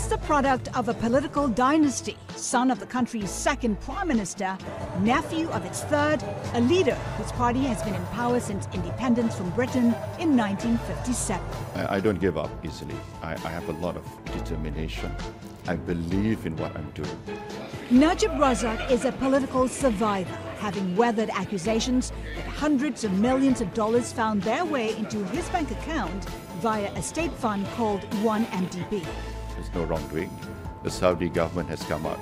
the product of a political dynasty, son of the country's second prime minister, nephew of its third, a leader whose party has been in power since independence from Britain in 1957. I don't give up easily. I have a lot of determination. I believe in what I'm doing. Najib Razak is a political survivor, having weathered accusations that hundreds of millions of dollars found their way into his bank account via a state fund called 1MDB. There's no wrongdoing. The Saudi government has come out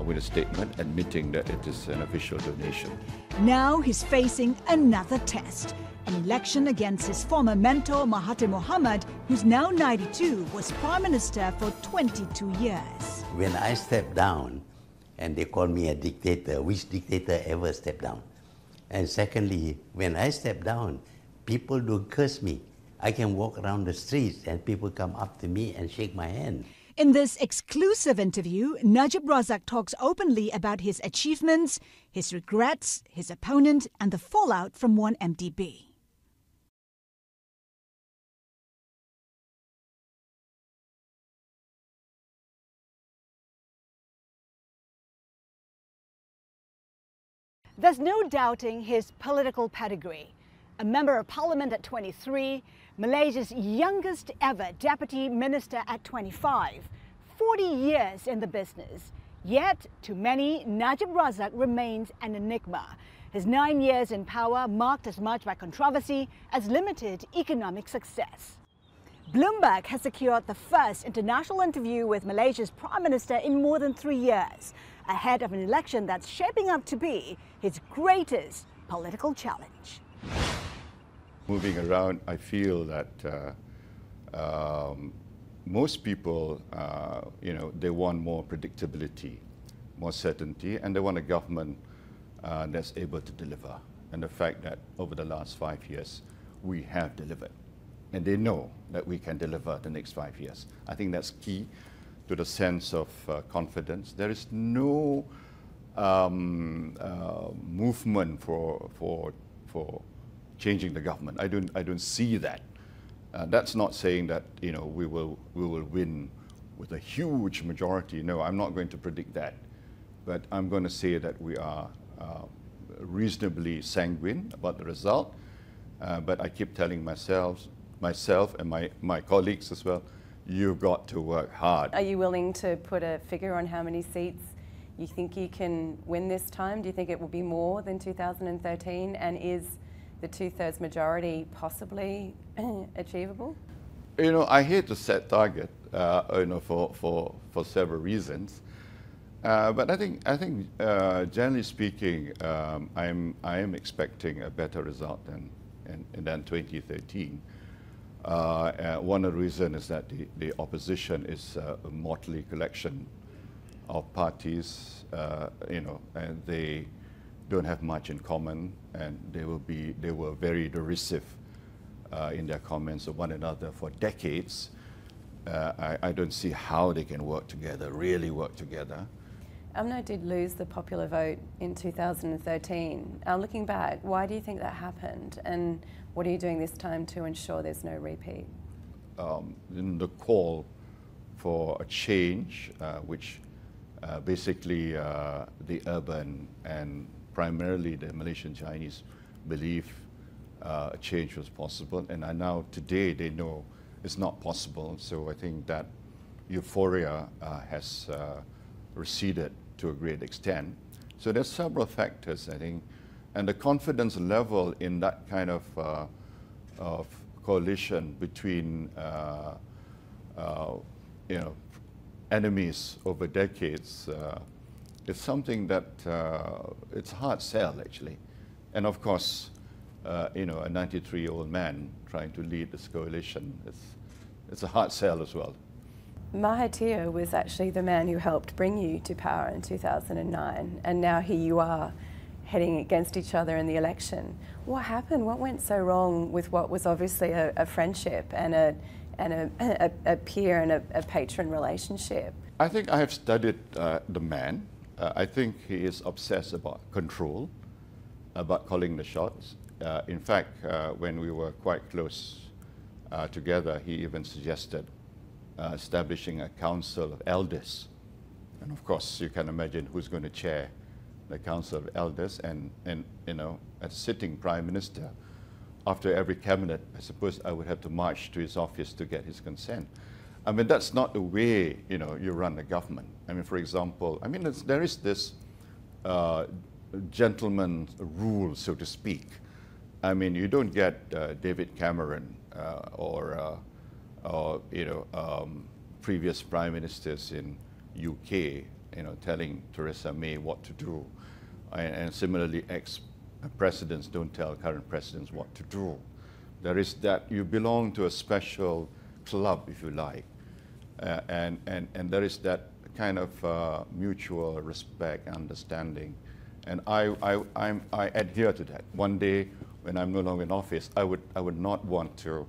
with a statement admitting that it is an official donation. Now he's facing another test. An election against his former mentor Mahathir Mohamad, who's now 92, was Prime Minister for 22 years. When I stepped down, and they call me a dictator, which dictator ever stepped down? And secondly, when I step down, people don't curse me. I can walk around the streets and people come up to me and shake my hand. In this exclusive interview, Najib Razak talks openly about his achievements, his regrets, his opponent, and the fallout from 1MDB. There's no doubting his political pedigree. A member of parliament at 23, Malaysia's youngest ever deputy minister at 25, 40 years in the business. Yet, to many, Najib Razak remains an enigma. His 9 years in power marked as much by controversy as limited economic success. Bloomberg has secured the first international interview with Malaysia's Prime Minister in more than 3 years, ahead of an election that's shaping up to be his greatest political challenge. Moving around, I feel that most people, they want more predictability, more certainty, and they want a government that's able to deliver. And the fact that over the last 5 years, we have delivered. And they know that we can deliver the next 5 years. I think that's key to the sense of confidence. There is no movement for changing the government. I don't see that. That's not saying that we will win with a huge majority. No, I'm not going to predict that. But I'm going to say that we are reasonably sanguine about the result. But I keep telling myself and my colleagues as well, you've got to work hard. Are you willing to put a figure on how many seats you think you can win this time? Do you think it will be more than 2013? And is the 2/3 majority possibly achievable? I hate to set target, for several reasons. But I think generally speaking, I am expecting a better result than 2013. One of the reasons is that the opposition is a motley collection of parties, and they don't have much in common, and they were very derisive in their comments of one another for decades. I don't see how they can work together, really work together. UMNO did lose the popular vote in 2013. Looking back, why do you think that happened? And what are you doing this time to ensure there's no repeat? In the call for a change, which basically the urban and primarily the Malaysian Chinese believe a change was possible, and now today they know it's not possible. So I think that euphoria has receded to a great extent. So there's several factors, I think, and the confidence level in that kind of coalition between enemies over decades is something that it's a hard sell actually, and of course, a 93-year-old man trying to lead this coalition, it's a hard sell as well. Mahathir was actually the man who helped bring you to power in 2009, and now here you are heading against each other in the election. What happened? What went so wrong with what was obviously a friendship and a peer and a patron relationship? I think I have studied the man. I think he is obsessed about control, about calling the shots. In fact, when we were quite close together, he even suggested establishing a council of elders. And of course, you can imagine who's going to chair the council of elders. And you know, as sitting prime minister, after every cabinet, I suppose I would have to march to his office to get his consent. I mean, that's not the way, you know, you run a government. I mean, for example, I mean, there is this gentleman's rule, so to speak. I mean, you don't get David Cameron or you know, previous prime ministers in UK, you know, telling Theresa May what to do, and similarly, ex-presidents don't tell current presidents what to do. There is that you belong to a special club, if you like, and there is that kind of mutual respect, understanding, and I adhere to that. One day, when I'm no longer in office, I would not want to,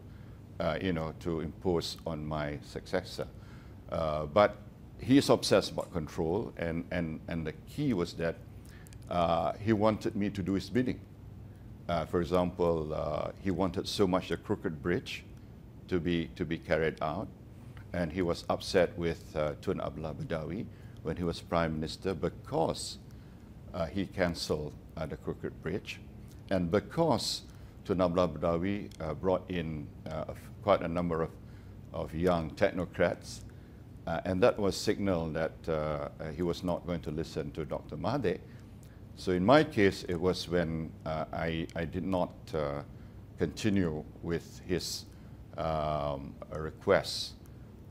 you know, to impose on my successor. But he is obsessed about control, and the key was that he wanted me to do his bidding. For example, he wanted so much the Crooked Bridge to be carried out, and he was upset with Tun Abdullah Badawi when he was Prime Minister because he cancelled the Crooked Bridge, and because Tun Abdullah Badawi brought in quite a number of young technocrats, and that was signal that he was not going to listen to Dr. Mahathir. So in my case, it was when I did not continue with his request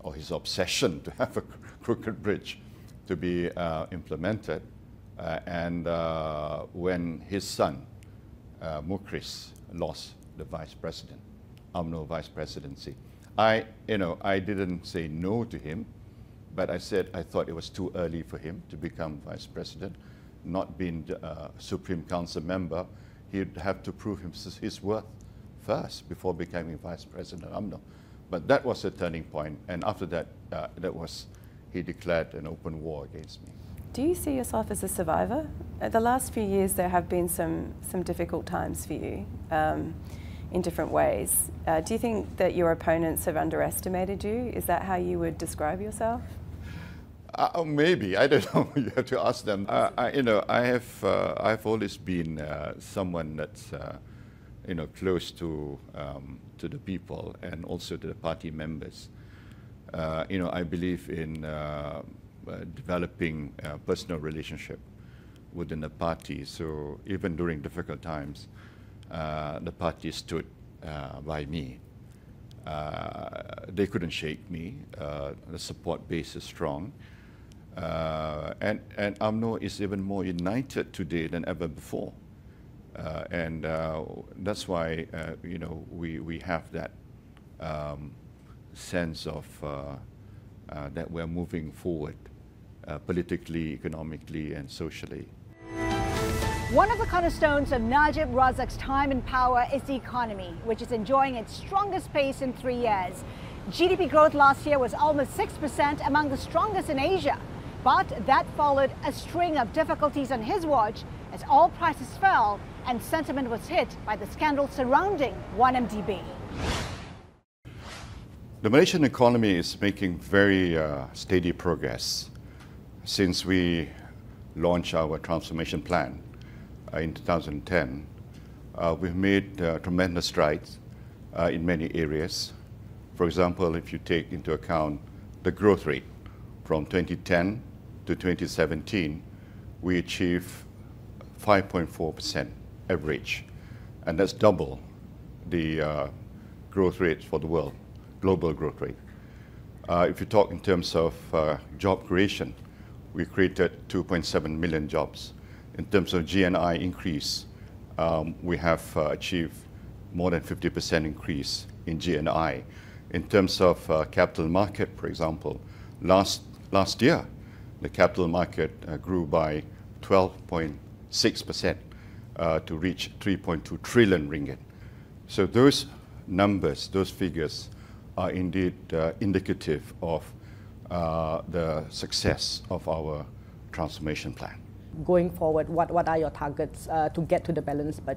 or his obsession to have a Crooked Bridge to be implemented, and when his son, Mukhris, lost the vice president, UMNO vice presidency. I didn't say no to him, but I said I thought it was too early for him to become vice president. Not being a Supreme Council member, he'd have to prove his worth first before becoming vice president of UMNO. But that was a turning point, and after that, he declared an open war against me. Do you see yourself as a survivor? The last few years there have been some difficult times for you in different ways. Do you think that your opponents have underestimated you? Is that how you would describe yourself? Maybe, I don't know. You have to ask them. I've always been someone that's close to the people and also to the party members. I believe in developing a personal relationship within the party. So even during difficult times, the party stood by me. They couldn't shake me. The support base is strong. And UMNO is even more united today than ever before. And that's why, we have that sense of that we're moving forward politically, economically, and socially. One of the cornerstones of Najib Razak's time in power is the economy, which is enjoying its strongest pace in 3 years. GDP growth last year was almost 6%, among the strongest in Asia. But that followed a string of difficulties on his watch as oil prices fell and sentiment was hit by the scandal surrounding 1MDB. The Malaysian economy is making very steady progress since we launched our transformation plan in 2010. We've made tremendous strides in many areas. For example, if you take into account the growth rate from 2010 to 2017, we achieved 5.4% average, and that's double the growth rate for the world, global growth rate. If you talk in terms of job creation, we created 2.7 million jobs. In terms of GNI increase, we have achieved more than 50% increase in GNI. In terms of capital market, for example, last year, the capital market grew by 12.6% to reach 3.2 trillion ringgit. So those numbers, those figures are indeed indicative of the success of our transformation plan. Going forward, what are your targets to get to the balanced budget?